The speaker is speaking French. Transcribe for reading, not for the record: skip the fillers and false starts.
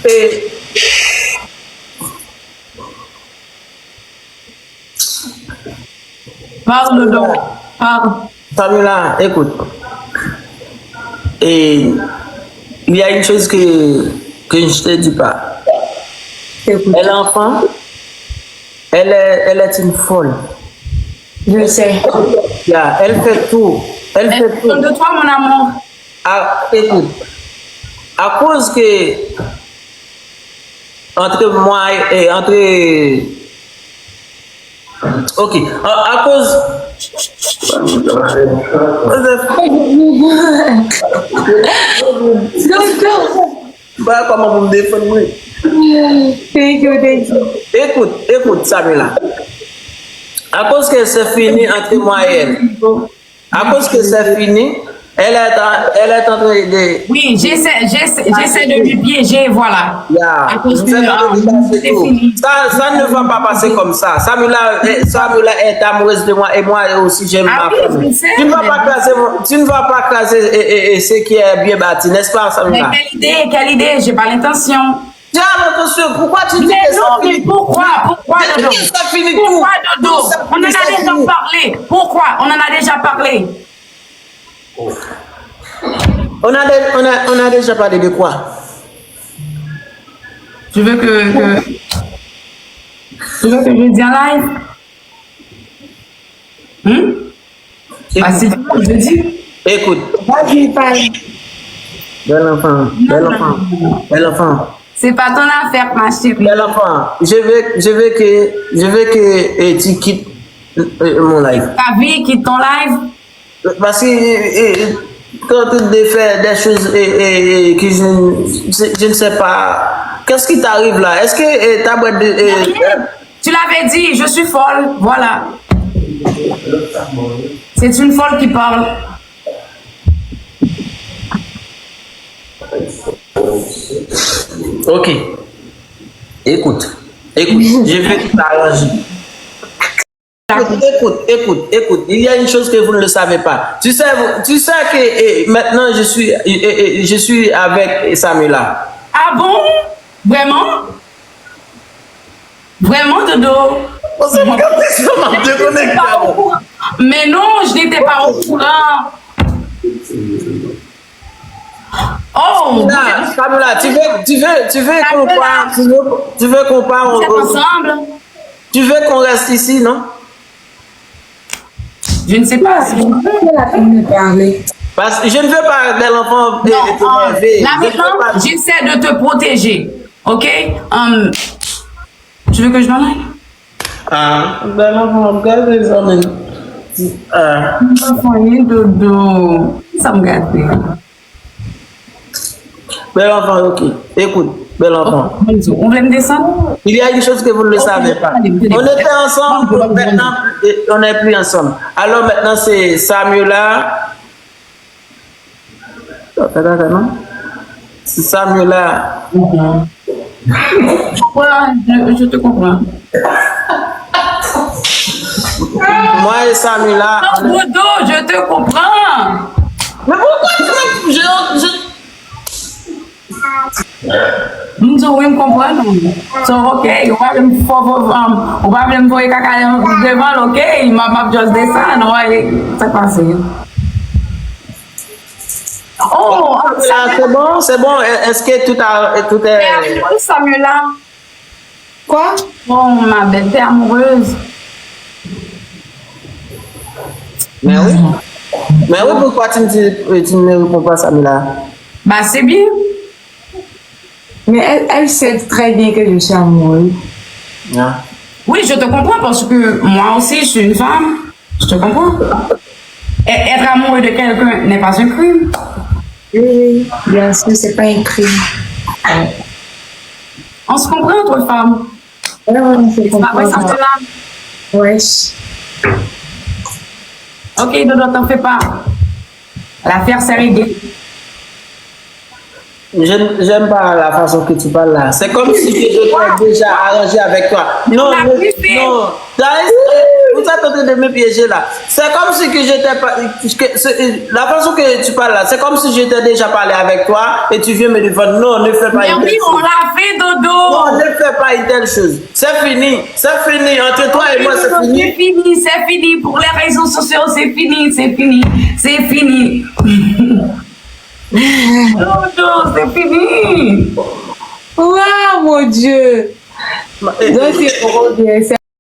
Et Parle donc. Parle. Samila, écoute. Et il y a une chose que je te dis pas. Écoute, Elle est enfant, elle est une folle. je sais. Yeah, elle fait tout. Elle fait tout. De toi, mon amour. Ah, écoute, à cause que entre moi et ok, à cause bah, comment vous me défendez? Écoute, Samila. À cause que c'est fini entre moi et elle. À cause que c'est fini, elle est en train de. Oui, j'essaie de lui piéger, voilà. Yeah. À cause que C'est c'est tout. fini. Ça ne va pas passer comme ça. Samila est amoureuse de moi et moi aussi j'aime Ah ma oui, famille. je sais, Tu ne vas mais- pas classer, tu ne vas pas classer ce qui est bien bâti, n'est-ce pas, Mais Samila? quelle idée, j'ai pas l'intention. Tu as l'intention, pourquoi tu dis Mais que non, ça mais finit? pourquoi, Mais Dodo? ça finit Pourquoi, tout. Dodo? Ça On en finit, ça a déjà finit. parlé. Pourquoi? On en a déjà parlé. On a déjà parlé de quoi? Tu veux que je dise en live? Ah, si tu veux, je dis. Écoute, Vas-y, parle. bel enfant. C'est pas ton affaire, ma chérie. Bel enfant, je veux que tu quittes mon live. Ta vie, quitte ton live. Parce que quand tu fais des choses que je ne sais pas, qu'est-ce qui t'arrive là? Est-ce que ta boîte de. Tu l'avais dit, je suis folle. Voilà. C'est une folle qui parle. Ok. Écoute, je vais t'arranger. Écoute, il y a une chose que vous ne le savez pas. Tu sais que maintenant je suis avec Samila. Ah bon? Vraiment? Vraiment, Dodo? Mais non, je n'étais pas au courant. Oh! Samila, tu veux qu'on parle, tu veux qu'on parle, Vous êtes ensemble? tu veux qu'on reste ici, non? Je ne sais pas. Si vous... Elle a fini de parler. Parce que je ne veux pas de l'enfant Non, énervé. là maintenant, j'essaie de te protéger. Ok? Tu veux que je m'en aille? Ah, de l'enfant, regarde les hommes. Dodo. Ça me gâte. Bel enfant, ok. Écoute, bel enfant. On voulait me descendre? Il y a une chose que vous ne le savez pas. On était ensemble, maintenant on n'est plus ensemble. Alors maintenant c'est Samula. Non? C'est Samula. Ouais, je te comprends. Moi et Samula. Non, Dodo, je te comprends. Mais pourquoi Nous oui, me comprendre. So, ok, on va me voir caca devant, ok, il m'a juste descendre, ouais, c'est passé. Oh, c'est bon. Est-ce que tout est... amoureuse, Samuela. Quoi? Oh, ma belle, t'es amoureuse. Mais oui. Mais oui, pourquoi tu ne réponds pas, Samula? Bah, c'est bien. Mais elle sait très bien que je suis amoureuse. Ah. Oui, je te comprends parce que moi aussi, je suis une femme. Je te comprends. Être amoureux de quelqu'un n'est pas un crime. Oui, bien sûr, c'est pas un crime. On se comprend entre femmes. Ouais, on se C'est pas vrai, comprend. Samuela. Wesh. Ok, Dodo, t'en fais pas. L'affaire s'est réglée. J'aime pas la façon que tu parles là. C'est comme si je t'ai déjà arrangé avec toi. Non, On a plus fait. non. Vous êtes en train de me piéger là. C'est comme si que j'étais pas. La façon que tu parles là, c'est comme si j'étais déjà parlé avec toi et tu viens me dire non, ne fais pas Mais une telle oui, on chose. l'a fait, Dodo. Non, ne fais pas une telle chose. C'est fini. C'est fini. Entre toi et moi, c'est C'est fini. fini, c'est fini. Pour les réseaux sociaux, c'est fini, c'est fini, c'est fini. Dodo, c'est fini. Waouh, mon Dieu. Et- Donc, c'est